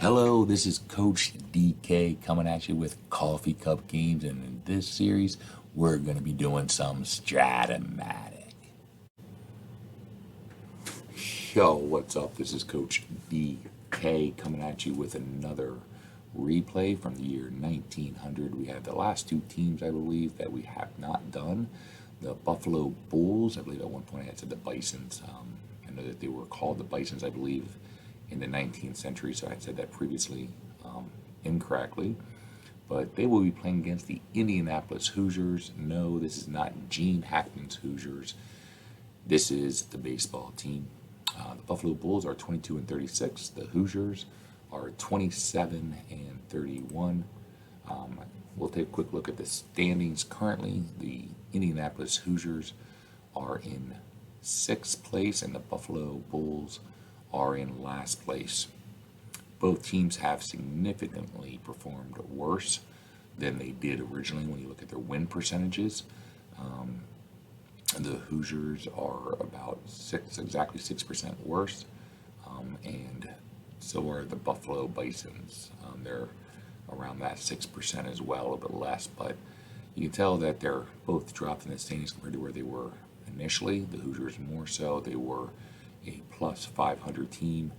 Hello, this is Coach DK coming at you with Coffee Cup Games, and in this series, we're going to be doing some Strat-O-Matic. Yo, what's up? This is Coach DK coming at you with another replay from the year 1900. We have the last two teams, I believe, that we have not done. The Buffalo Bulls, I believe at one point I had said the Bisons. I know that they were called the Bisons, I believe, in the 19th century, so I had said that previously incorrectly. But they will be playing against the Indianapolis Hoosiers. No, this is not Gene Hackman's Hoosiers. This is the baseball team. The Buffalo Bulls are 22-36. The Hoosiers are 27-31. We'll take a quick look at the standings. Currently, the Indianapolis Hoosiers are in 6th place, and the Buffalo Bulls are in last place. Both teams have significantly performed worse than they did originally when you look at their win percentages. The Hoosiers are about exactly 6% worse, and so are the Buffalo Bisons. They're around that 6% as well, a little bit less, but you can tell that they're both dropped in the standings compared to where they were initially. The Hoosiers more so. They were a plus 500 team.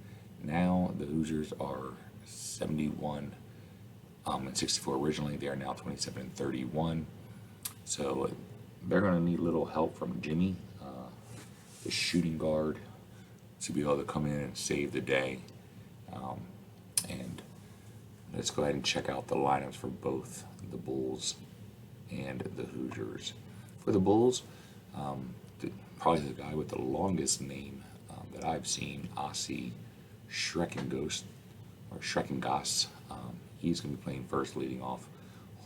Now the Hoosiers are 71 and 64 originally. They are now 27-31. So they're going to need a little help from Jimmy, the shooting guard, to be able to come in and save the day. And let's go ahead and check out the lineups for both the Bulls and the Hoosiers. For the Bulls, probably the guy with the longest name that I've seen, Ossie Schreckengos, or Schreckengos. He's going to be playing first, leading off.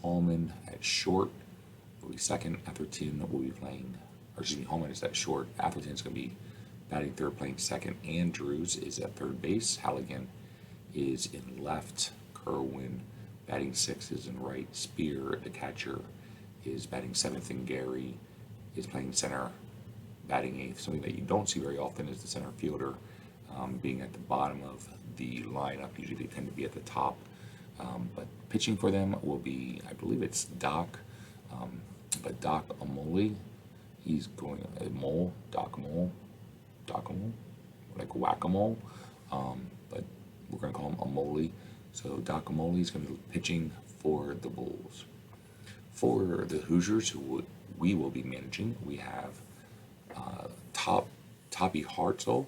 Hallman at short will be second. Atherton will be playing, or excuse me, Hallman is at short. Atherton's going to be batting third, playing second. Andrews is at third base. Halligan is in left. Kerwin batting sixth is in right. Spear, the catcher, is batting seventh, and Gary is playing center, batting eighth. Something that you don't see very often is the center fielder being at the bottom of the lineup. Usually they tend to be at the top. But pitching for them will be, I believe it's Doc, but Doc Amole. He's going Doc Mole, like whack-a-mole. But we're going to call him Amole. So Doc Amole is going to be pitching for the Bulls. For the Hoosiers, who we will be managing, we have Topsy Hartsel.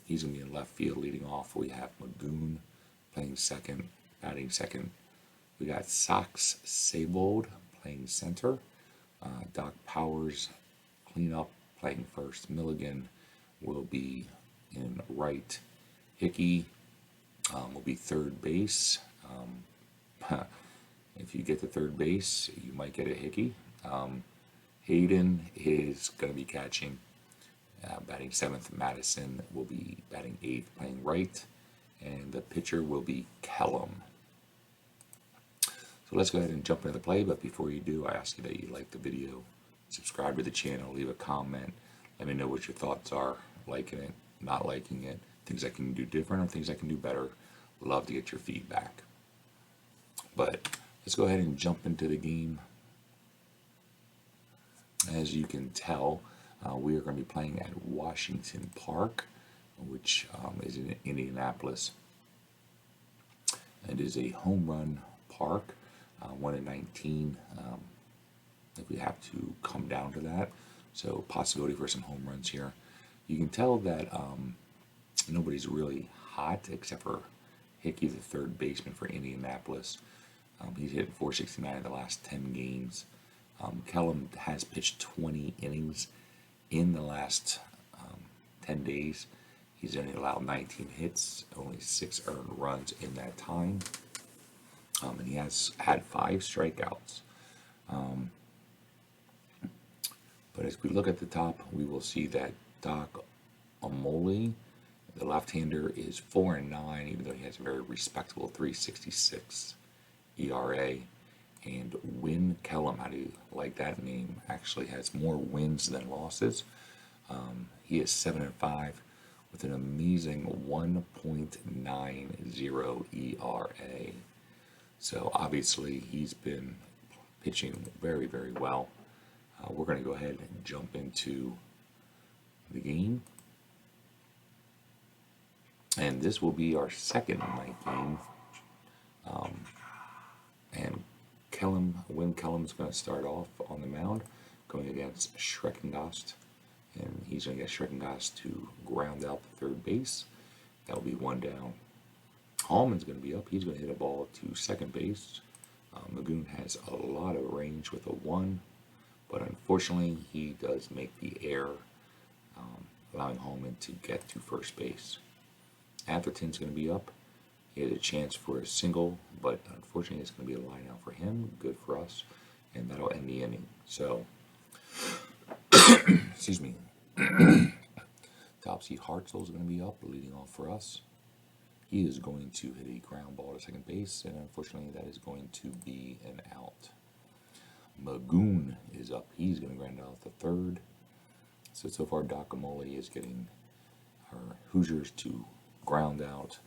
He's going to be in left field leading off. We have Magoon playing second, batting second. We got Socks Seybold playing center. Doc Powers cleanup playing first. Milligan will be in right. Hickey will be third base. If you get to third base, you might get a Hickey. Hayden is going to be catching. Batting seventh. Madison will be batting eighth, playing right. And the pitcher will be Kellum. So let's go ahead and jump into the play. But before you do, I ask you that you like the video, subscribe to the channel, leave a comment. Let me know what your thoughts are, liking it, not liking it, things I can do different or things I can do better. Love to get your feedback. But let's go ahead and jump into the game. As you can tell, we are going to be playing at Washington Park, which is in Indianapolis. It is a home run park, 1 in 19, if we have to come down to that. So possibility for some home runs here. You can tell that nobody's really hot except for Hickey, the third baseman for Indianapolis. He's hit 469 in the last 10 games. Kellum has pitched 20 innings in the last 10 days. He's only allowed 19 hits, only 6 earned runs in that time. And he has had 5 strikeouts. But as we look at the top, we will see that Doc Amole, the left-hander, is 4-9, even though he has a very respectable 3.66 ERA. And Win Kellum, how do you like that name, actually has more wins than losses. He is 7-5 with an amazing 1.90 ERA. So obviously he's been pitching very, very well. We're going to go ahead and jump into the game. And this will be our second night game. And Win Kellum is going to start off on the mound, going against Schreckengast. And he's going to get Schreckengast to ground out the third base. That will be one down. Hallman's going to be up. He's going to hit a ball to second base. Magoon has a lot of range with a 1, but unfortunately he does make the error, allowing Hallman to get to first base. Atherton's going to be up. He has a chance for a single, but unfortunately it's going to be a line out for him. Good for us, and that'll end the inning. So, excuse me. Topsy Hartsel is going to be up, leading off for us. He is going to hit a ground ball to second base, and unfortunately that is going to be an out. Magoon is up. He's going to ground out the third. So far Doc-A-Mole is getting our Hoosiers to ground out.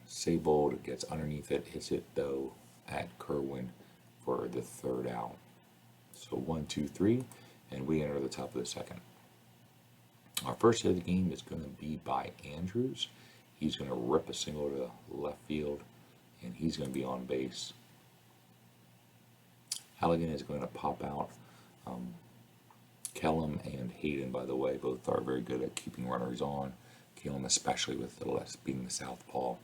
Seybold gets underneath it, hits it though at Kerwin for the third out. So 1, 2, 3, and we enter the top of the second. Our first hit of the game is going to be by Andrews. He's going to rip a single to left field, and he's going to be on base. Halligan is going to pop out. Kellum and Hayden, by the way, both are very good at keeping runners on. Kellum especially with the being the southpaw.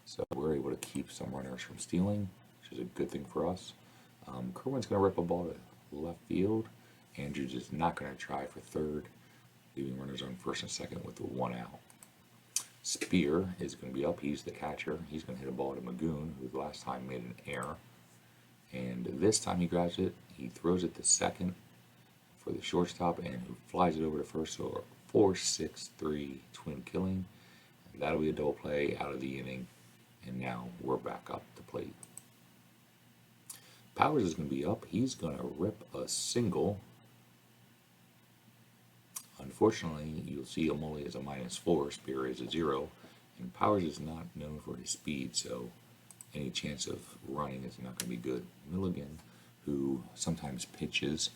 So we're able to keep some runners from stealing, which is a good thing for us. Kerwin's going to rip a ball to left field. Andrews is not going to try for third, leaving runners on first and second with the 1 out. Spear is going to be up. He's the catcher. He's going to hit a ball to Magoon, who the last time made an error. And this time he grabs it. He throws it to second for the shortstop, and who flies it over to first. So 4-6-3 twin killing. And that'll be a double play out of the inning. And now we're back up to plate. Powers is going to be up. He's going to rip a single. Unfortunately, you'll see Amole is a -4, Spear is a 0, and Powers is not known for his speed, so any chance of running is not going to be good. Milligan, who sometimes pitches,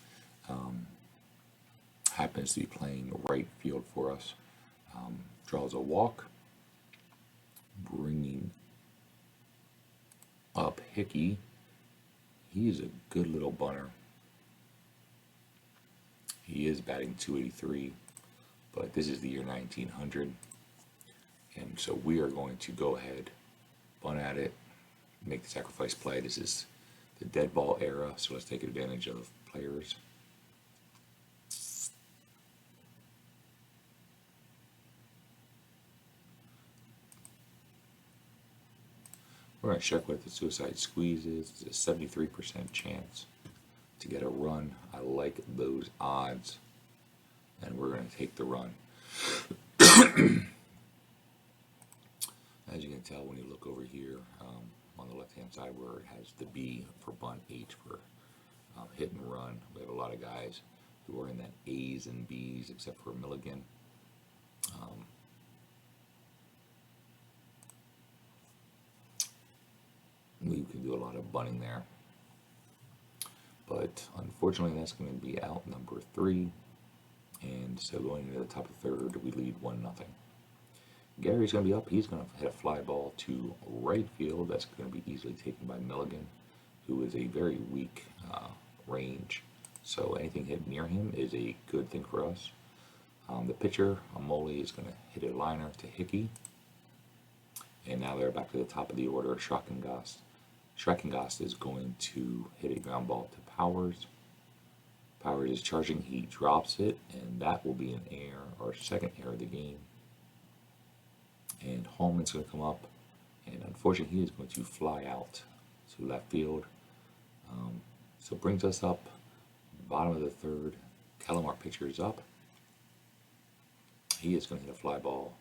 happens to be playing right field for us, draws a walk, bringing up Hickey. He's a good little bunter. He is batting .283, but this is the year 1900, and so we are going to go ahead, bunt at it, make the sacrifice play. This is the dead ball era, so let's take advantage of players. We're going to check what the suicide squeeze is. It's a 73% chance to get a run. I like those odds, and we're going to take the run. As you can tell when you look over here on the left hand side where it has the B for bunt, H for hit and run, we have a lot of guys who are in that A's and B's except for Milligan. We can do a lot of bunting there. But unfortunately, that's going to be out number 3. And so going into the top of third, we lead 1-0. Gary's going to be up. He's going to hit a fly ball to right field. That's going to be easily taken by Milligan, who is a very weak range. So anything hit near him is a good thing for us. The pitcher, Amole, is going to hit a liner to Hickey. And now they're back to the top of the order. Schreckengast is going to hit a ground ball to Powers. Powers is charging, he drops it, and that will be an error, or second error of the game. And Hallman's going to come up, and unfortunately he is going to fly out to left field. So it brings us up, bottom of the third. Kellum, our pitcher, is up. He is going to hit a fly ball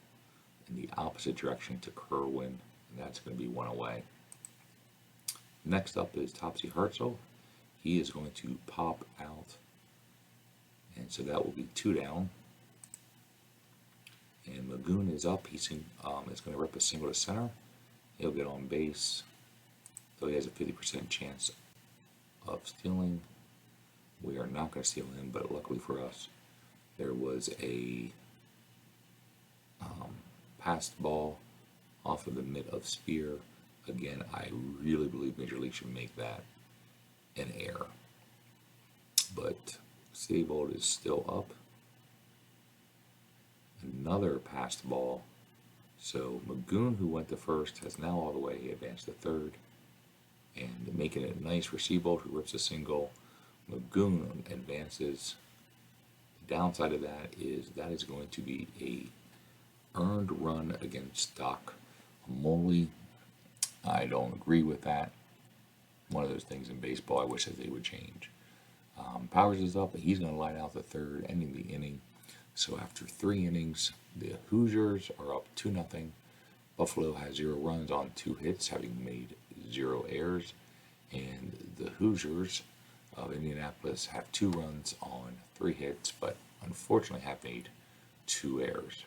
in the opposite direction to Kerwin, and that's going to be 1 away. Next up is Topsy Hartsel. He is going to pop out, and so that will be 2 down. Magoon is up. He's going to rip a single to center. He'll get on base, though he has a 50% chance of stealing. We are not going to steal him, but luckily for us, there was a passed ball off of the mid of Spear. Again, I really believe Major League should make that an error. But Seybold is still up. Another passed ball. So Magoon, who went to first, has now all the way advanced to third. And making it nice for Seybold, who rips a single. Magoon advances. The downside of that is going to be a earned run against Strat-O-Matic. I don't agree with that. One of those things in baseball I wish that they would change. Powers is up, and he's going to line out the third, ending the inning. So after 3 innings, the Hoosiers are up 2-0. Buffalo has 0 runs on 2 hits, having made 0 errors. And the Hoosiers of Indianapolis have 2 runs on 3 hits, but unfortunately have made 2 errors.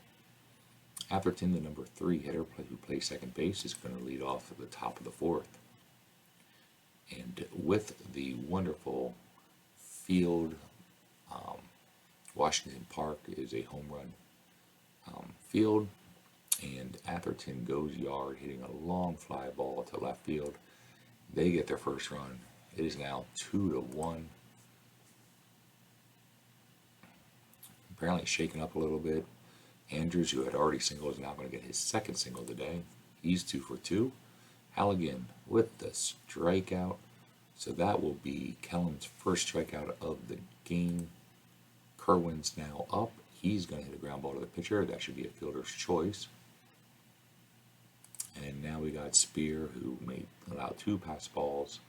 Ep.14, the number 3 hitter who plays second base, is going to lead off at the top of the 4th. And with the wonderful field, Washington Park is a home run field, and Atherton goes yard, hitting a long fly ball to left field. They get their first run. It is now 2-1. Apparently shaken up a little bit. Andrews, who had already singled, is now going to get his second single today. He's 2 for 2. Halligan with the strikeout. So that will be Kellum's first strikeout of the game. Kerwin's now up. He's going to hit a ground ball to the pitcher. That should be a fielder's choice. And now we got Spear, who allowed 2 pass balls.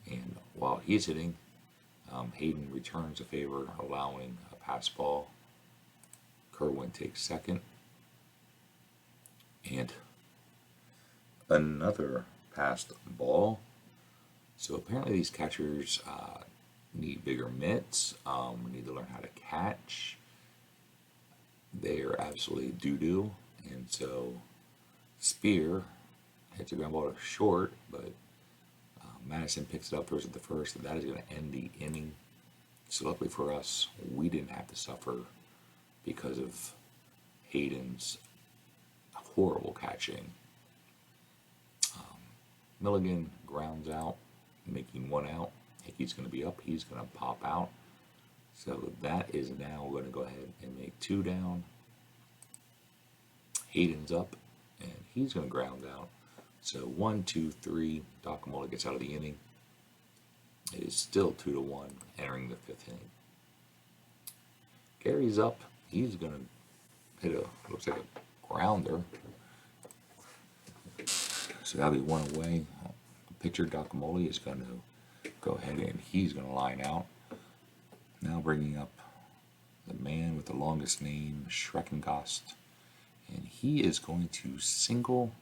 And while he's hitting, Hayden returns a favor, allowing a pass ball. Kerwin takes second. And another passed ball. So apparently these catchers need bigger mitts, need to learn how to catch. They are absolutely doo-doo. And so Spear hits a ground ball to short, but Madison picks it up, throws it to first, and that is going to end the inning. So luckily for us, we didn't have to suffer because of Hayden's horrible catching. Milligan grounds out, making 1 out. Hickey's going to be up. He's going to pop out. So that is now going to go ahead and make 2 down. Hayden's up, and he's going to ground out. So 1, 2, 3. Topsy gets out of the inning. It is still 2-1, entering the 5th inning. Gary's up. He's going to hit looks like a grounder. So that'll be 1 away. Pitcher Topsy is going to go ahead and he's going to line out. Now bringing up the man with the longest name, Schreckengost. And he is going to single.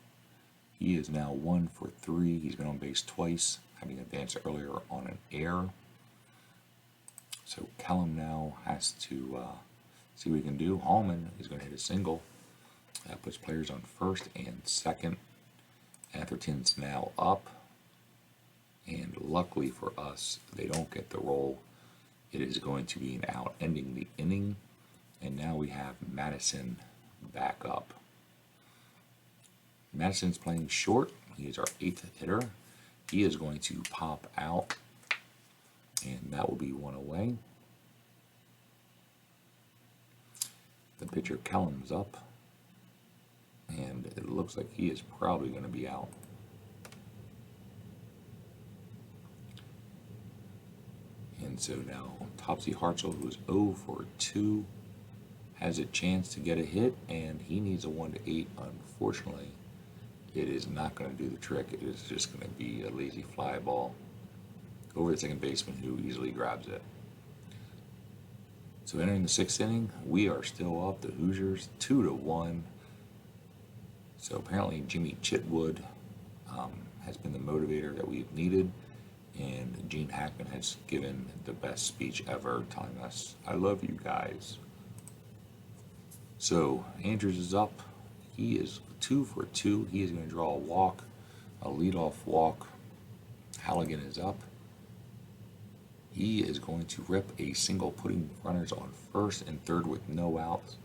He is now 1 for 3. He's been on base twice, having advanced earlier on an error. So Kellum now has to see what he can do. Hallman is going to hit a single. That puts players on first and second. Atherton's now up. And luckily for us, they don't get the roll. It is going to be an out, ending the inning. And now we have Madison back up. Madison's playing short. He is our 8th hitter. He is going to pop out. And that will be 1 away. The pitcher Kellum's up. And it looks like he is probably going to be out. And so now Topsy Hartsel, who's 0 for 2, has a chance to get a hit, and he needs a 1-8. Unfortunately, it is not going to do the trick. It is just going to be a lazy fly ball over the second baseman, who easily grabs it. So entering the 6th inning, we are still up. The Hoosiers 2-1. So apparently Jimmy Chitwood has been the motivator that we've needed. And Gene Hackman has given the best speech ever, telling us, "I love you guys." So Andrews is up. He is 2 for 2. He is going to draw a walk, a leadoff walk. Halligan is up. He is going to rip a single, putting runners on first and third with no outs.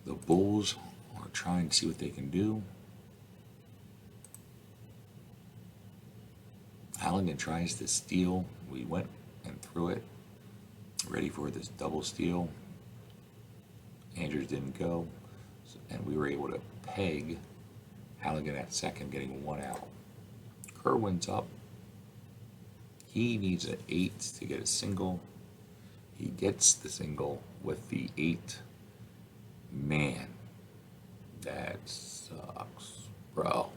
The Bulls are trying to see what they can do. Halligan tries to steal. We went and threw it. Ready for this double steal. Andrews didn't go, and we were able to peg Halligan at second, getting one out. Kerwin's up. He needs an 8 to get a single. He gets the single with the 8. Man, that sucks, bro.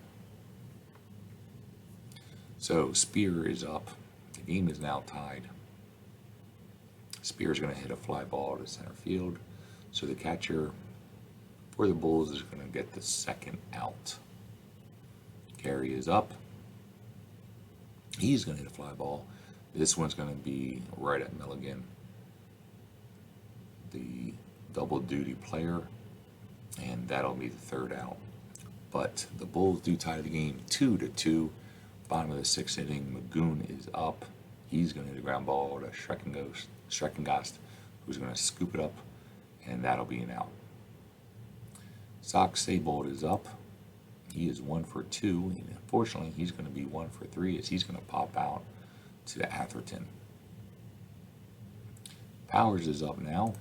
So Spear is up. The game is now tied. Spear's going to hit a fly ball to center field. So the catcher for the Bulls is going to get the second out. Carey is up. He's going to hit a fly ball. This one's going to be right at Milligan, the double duty player, and that'll be the third out. But the Bulls do tie the game 2-2. Bottom of the 6th inning, Magoon is up. He's going to hit a ground ball to Schreckengast, who's going to scoop it up, and that'll be an out. Socks Seybold is up. He is 1 for 2. And unfortunately, he's going to be 1 for 3 as he's going to pop out to Atherton. Powers is up now.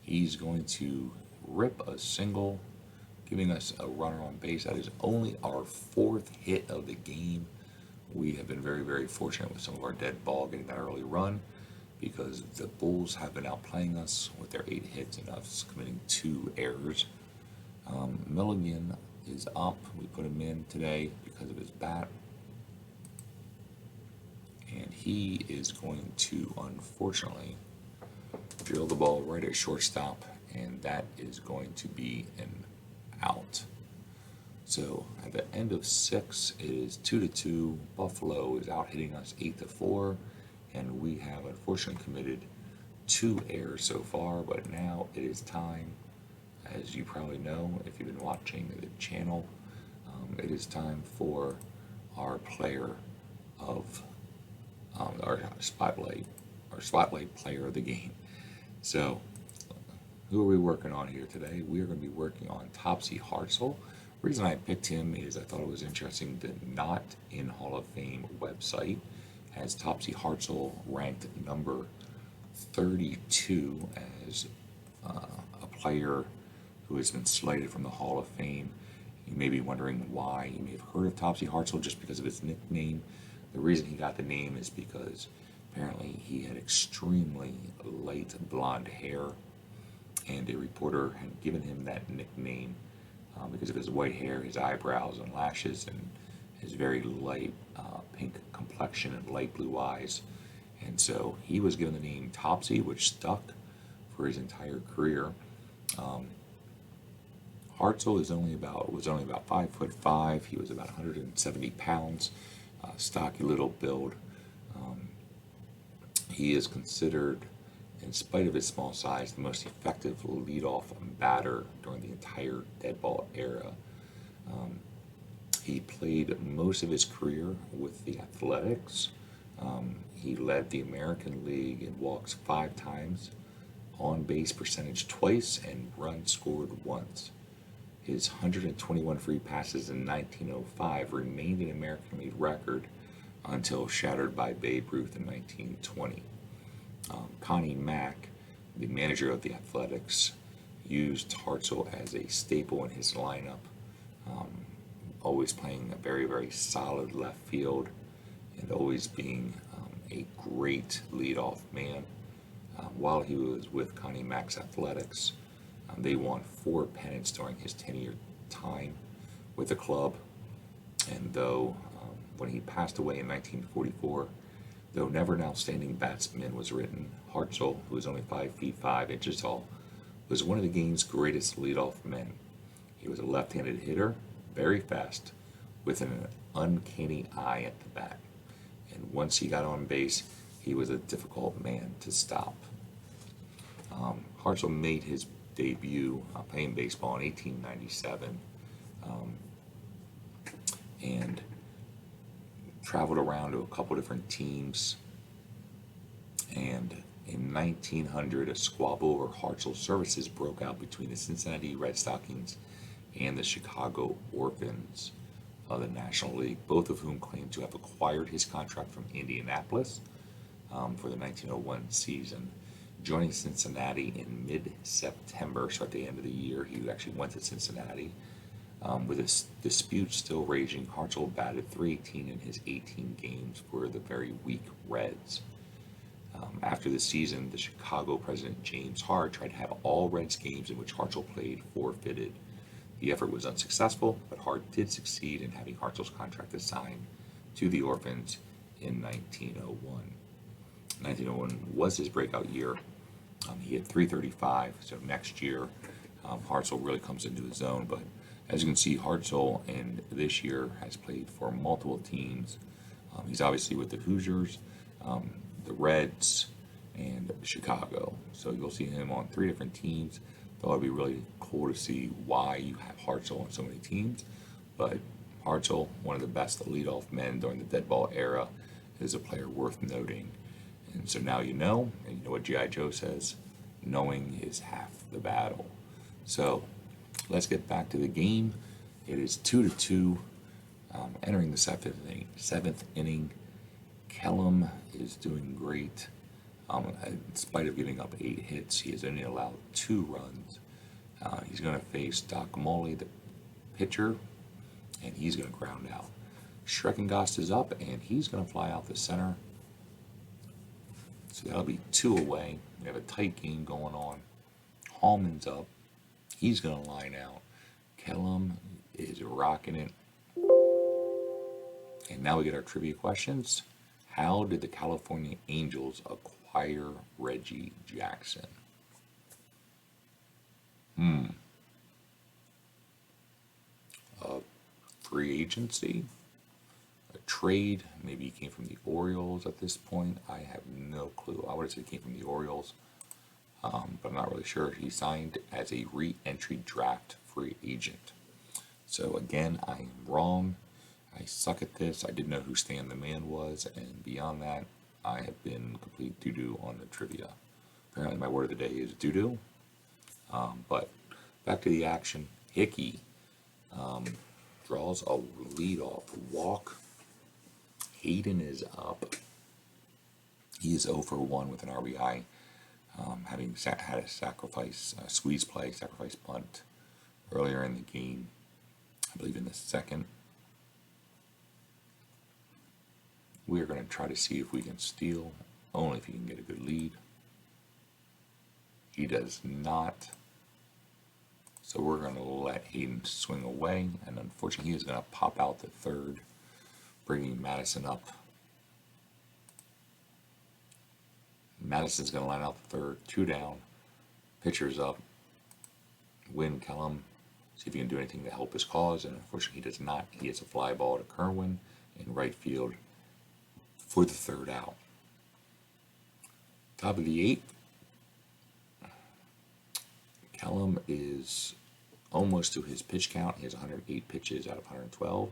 He's going to rip a single, giving us a runner on base. That is only our 4th hit of the game. We have been very, very fortunate with some of our dead ball getting that early run because the Bulls have been outplaying us with their 8 hits and us committing 2 errors. Milligan is up. We put him in today because of his bat. And he is going to, unfortunately, drill the ball right at shortstop, and that is going to be an out. So at the end of 6, it is 2-2. Buffalo is out hitting us 8-4, and we have unfortunately committed 2 errors so far, but now it is time, as you probably know if you've been watching the channel, it is time for our player of our spotlight player of the game. So who are we working on here today? We are going to be working on Topsy Hartsel. The reason I picked him is I thought it was interesting. The Not in Hall of Fame website has Topsy Hartsel ranked number 32 as a player who has been slated from the Hall of Fame. You may be wondering why. You may have heard of Topsy Hartsel just because of his nickname. The reason he got the name is because apparently he had extremely light blonde hair, and a reporter had given him that nickname because of his white hair, his eyebrows and lashes, and his very light pink complexion and light blue eyes. And so he was given the name Topsy, which stuck for his entire career. Hartsel was only about 5'5". He was about 170 pounds, stocky little build. He is considered, in spite of his small size, the most effective leadoff batter during the entire dead ball era. He played most of his career with the Athletics. He led the American League in walks 5 times, on base percentage twice, and runs scored once. His 121 free passes in 1905 remained an American League record until shattered by Babe Ruth in 1920. Connie Mack, the manager of the Athletics, used Hartsel as a staple in his lineup, always playing a very, very solid left field and always being a great leadoff man. While he was with Connie Mack's Athletics, they won 4 pennants during his 10-year time with the club. And though when he passed away in 1944, though never an outstanding batsman was written, Hartsel, who was only 5 feet 5 inches tall, was one of the game's greatest leadoff men. He was a left-handed hitter, very fast, with an uncanny eye at the bat. And once he got on base, he was a difficult man to stop. Hartsel made his debut playing baseball in 1897 and traveled around to a couple different teams. And in 1900, a squabble over Hartsel's services broke out between the Cincinnati Red Stockings and the Chicago Orphans of the National League, both of whom claimed to have acquired his contract from Indianapolis for the 1901 season. Joining Cincinnati in mid-September, so at the end of the year, he actually went to Cincinnati. With this dispute still raging, Hartsel batted .318 in his 18 games for the very weak Reds. After the season, the Chicago president James Hart tried to have all Reds games in which Hartsel played forfeited. The effort was unsuccessful, but Hart did succeed in having Hartsel's contract assigned to the Orphans in 1901. 1901 was his breakout year. He had .335, so next year Hartsel really comes into his own. But as you can see, Hartsel in this year has played for multiple teams. He's obviously with the Hoosiers, the Reds, and Chicago. So you'll see him on 3 different teams. Thought it'd be really cool to see why you have Hartsel on so many teams. But Hartsel, one of the best leadoff men during the dead ball era, is a player worth noting. And so now you know, and you know what G.I. Joe says, knowing is half the battle. So let's get back to the game. It is 2-2, entering the seventh inning. Kellum is doing great. In spite of giving up 8 hits, he has only allowed 2 runs. He's going to face Doc Moley, the pitcher, and he's going to ground out. Schreckengast is up, and he's going to fly out the center. So that'll be 2 away. We have a tight game going on. Hallman's up. He's going to line out. Kellum is rocking it. And now we get our trivia questions. How did the California Angels acquire Reggie Jackson? A free agency? A trade? Maybe he came from the Orioles at this point. I have no clue. I would have said he came from the Orioles, but I'm not really sure. He signed as a re-entry draft free agent. So again, I am wrong. I suck at this. I didn't know who Stan the Man was, and beyond that, I have been complete doo-doo on the trivia. Apparently my word of the day is doo-doo. But back to the action. Hickey draws a leadoff walk. Hayden is up. He is 0 for 1 with an RBI, having had a squeeze play, sacrifice bunt earlier in the game, I believe in the second. We are going to try to see if we can steal, only if he can get a good lead. He does not. So we're going to let Hayden swing away, and unfortunately he is going to pop out the third, bringing Madison up. Madison's going to line out the third, 2 down. Pitcher's up. Win Kellum, see if he can do anything to help his cause, and unfortunately he does not. He hits a fly ball to Kerwin in right field for the 3rd out. Top of the 8th. Kellum is almost to his pitch count. He has 108 pitches out of 112.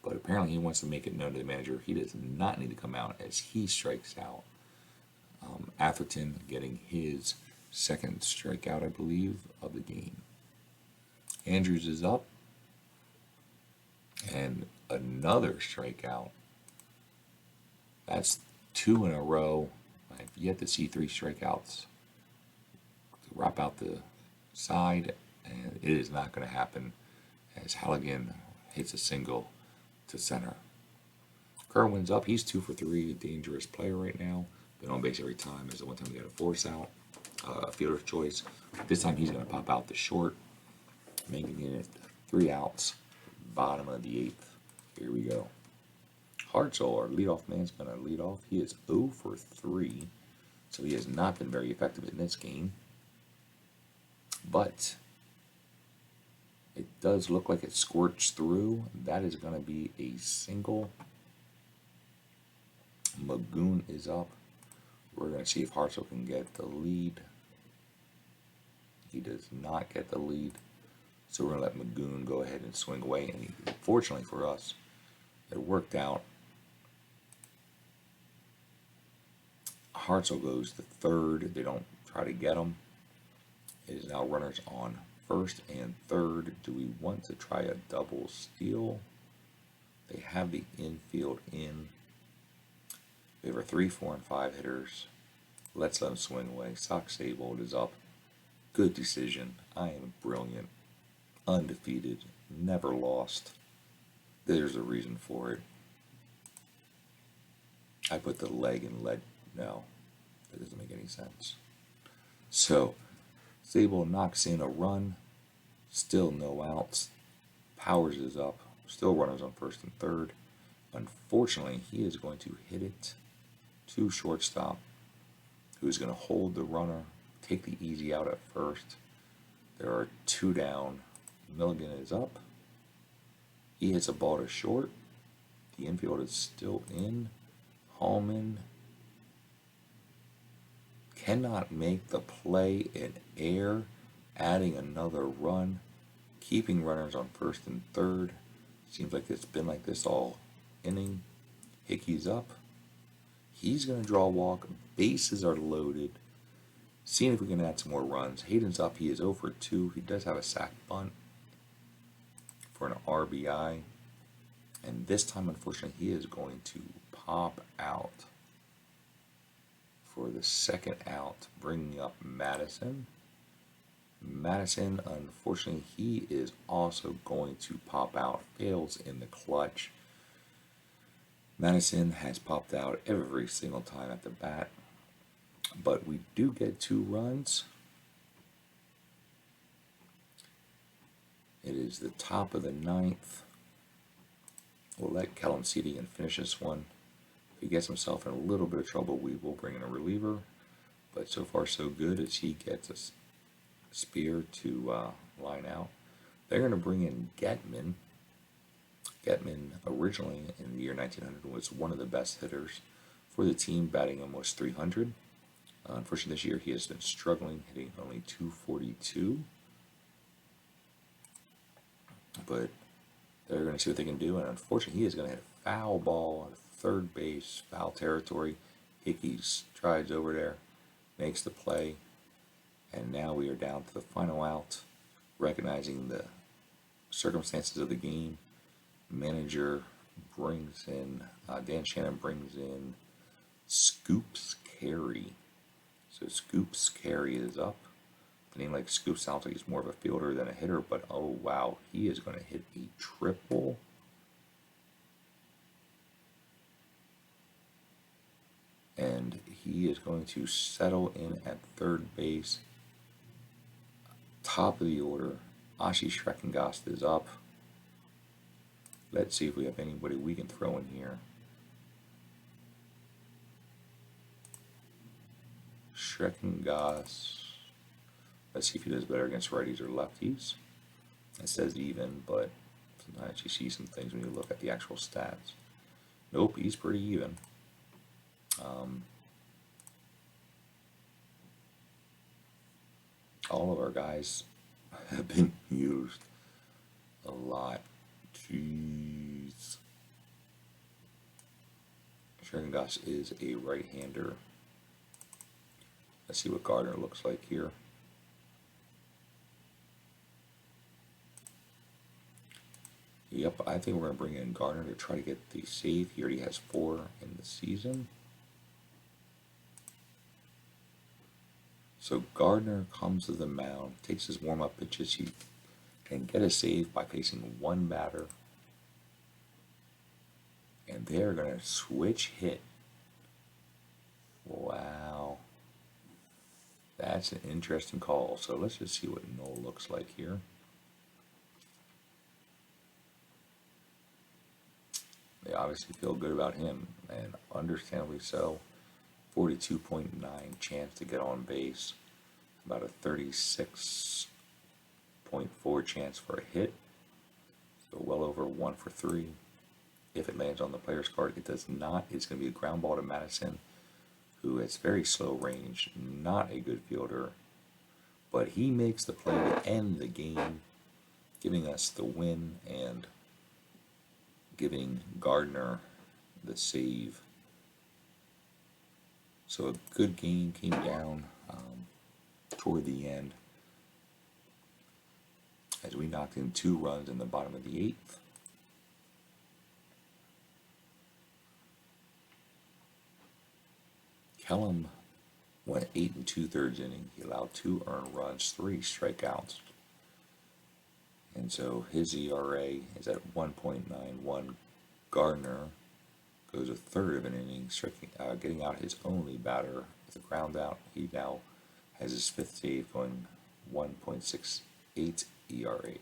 But apparently he wants to make it known to the manager he does not need to come out as he strikes out. Atherton getting his 2nd strikeout, I believe, of the game. Andrews is up. And another strikeout. That's 2 in a row. I've yet to see 3 strikeouts. To wrap out the side, and it is not going to happen as Halligan hits a single to center. Kerwin's up. He's 2 for 3. A dangerous player right now. Been on base every time. As the one time he got a force out, a fielder's choice. This time he's going to pop out the short, making it 3 outs. Bottom of the 8th. Here we go. Hartsel, our leadoff man's going to lead off. He is 0 for 3, so he has not been very effective in this game. But it does look like it squirts through. That is going to be a single. Magoon is up. We're going to see if Hartsel can get the lead. He does not get the lead. So we're going to let Magoon go ahead and swing away. And fortunately for us, it worked out. Hartsel goes to third. They don't try to get him. It is now runners on first and third. Do we want to try a double steal? They have the infield in. We have our 3, 4, and 5 hitters. Let's let them swing away. Socks Seybold is up. Good decision. I am brilliant. Undefeated. Never lost. There's a reason for it. I put the leg in lead. No, that doesn't make any sense. So, Seybold knocks in a run. Still no outs. Powers is up. Still runners on first and third. Unfortunately, he is going to hit it to shortstop, who's going to hold the runner, take the easy out at first. There are 2 down. Milligan is up. He hits a ball to short. The infield is still in. Hallman cannot make the play in air, adding another run, keeping runners on first and third. Seems like it's been like this all inning. Hickey's up. He's going to draw a walk. Bases are loaded. Seeing if we can add some more runs. Hayden's up. He is 0 for 2. He does have a sac bunt for an RBI. And this time, unfortunately, he is going to pop out for the second out, bringing up Madison. Madison, unfortunately, he is also going to pop out. Fails in the clutch. Madison has popped out every single time at the bat. But we do get 2 runs. It is the top of the 9th. We'll let Kellum see if he can finish this one. If he gets himself in a little bit of trouble, we will bring in a reliever. But so far so good as he gets a spear to line out. They're going to bring in Getman. Getman originally in the year 1900 was one of the best hitters for the team, batting almost 300. Unfortunately, this year he has been struggling, hitting only 242. But they're going to see what they can do, and unfortunately, he is going to hit a foul ball at third base, foul territory. Hickey strides over there, makes the play, and now we are down to the final out. Recognizing the circumstances of the game, manager brings in, Dan Shannon brings in Scoops Carey. So Scoops Carey is up. A name like Scoop sounds like he's more of a fielder than a hitter, but oh wow, he is going to hit a triple. And he is going to settle in at third base. Top of the order, Ashi Schreckengast is up. Let's see if we have anybody we can throw in here. Schreckengast. Let's see if he does better against righties or lefties. It says even, but sometimes you see some things when you look at the actual stats. Nope, he's pretty even. All of our guys have been used a lot. Jeez. Schreckengast is a right-hander. Let's see what Gardner looks like here. Yep, I think we're going to bring in Gardner to try to get the save. He already has 4 in the season. So Gardner comes to the mound, takes his warm-up pitches. He can get a save by facing 1 batter. And they're going to switch hit. Wow. That's an interesting call. So let's just see what Noel looks like here. They obviously feel good about him, and understandably so. 42.9 chance to get on base, about a 36.4 chance for a hit, so well over 1 for 3. If it lands on the player's card, it does not. It's going to be a ground ball to Madison, who has very slow range, not a good fielder, but he makes the play to end the game, giving us the win and giving Gardner the save. So a good game came down toward the end as we knocked in 2 runs in the bottom of the 8th. Kellum went 8 2/3 innings. He allowed 2 earned runs, 3 strikeouts. And so his ERA is at 1.91. Gardner goes a third of an inning, getting out his only batter with a ground out. He now has his 5th save, going 1.68 ERA.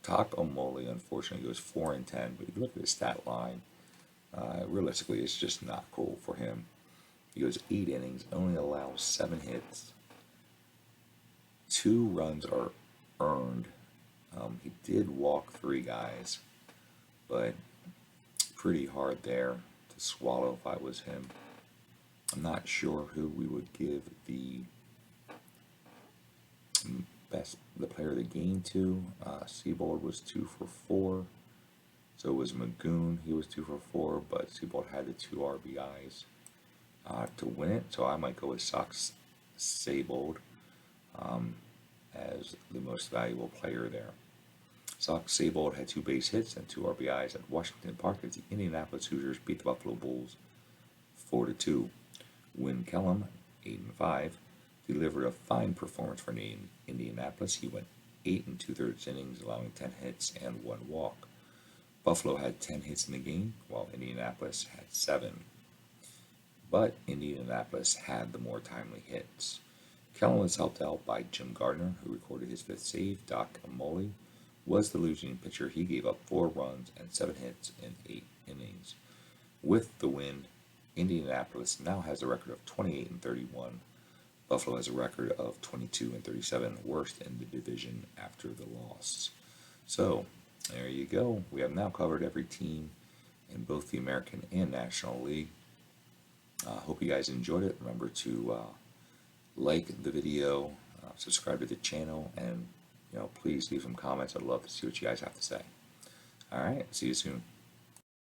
Topsy unfortunately goes 4-10, but if you look at his stat line, realistically, it's just not cool for him. He goes 8 innings, only allows 7 hits. 2 runs are earned. He did walk 3 guys, but pretty hard there to swallow if I was him. I'm not sure who we would give the player of the game to. Seybold was 2 for 4. So was Magoon. He was 2 for 4, but Seybold had the 2 RBIs to win it. So I might go with Socks Seybold as the most valuable player there. Socks Seybold had 2 base hits and 2 RBIs at Washington Park as the Indianapolis Hoosiers beat the Buffalo Bulls 4-2. Win Kellum, 8-5, delivered a fine performance for Indianapolis. He went 8 2/3 innings, allowing 10 hits and 1 walk. Buffalo had 10 hits in the game, while Indianapolis had 7. But Indianapolis had the more timely hits. Kellum was helped out by Jim Gardner, who recorded his 5th save. Doc Amoli was the losing pitcher. He gave up 4 runs and 7 hits in 8 innings. With the win, Indianapolis now has a record of 28-31. Buffalo has a record of 22-37, worst in the division after the loss. So, there you go. We have now covered every team in both the American and National League. Hope you guys enjoyed it. Remember to like the video, subscribe to the channel, and please leave some comments. I'd love to see what you guys have to say. All right, see you soon.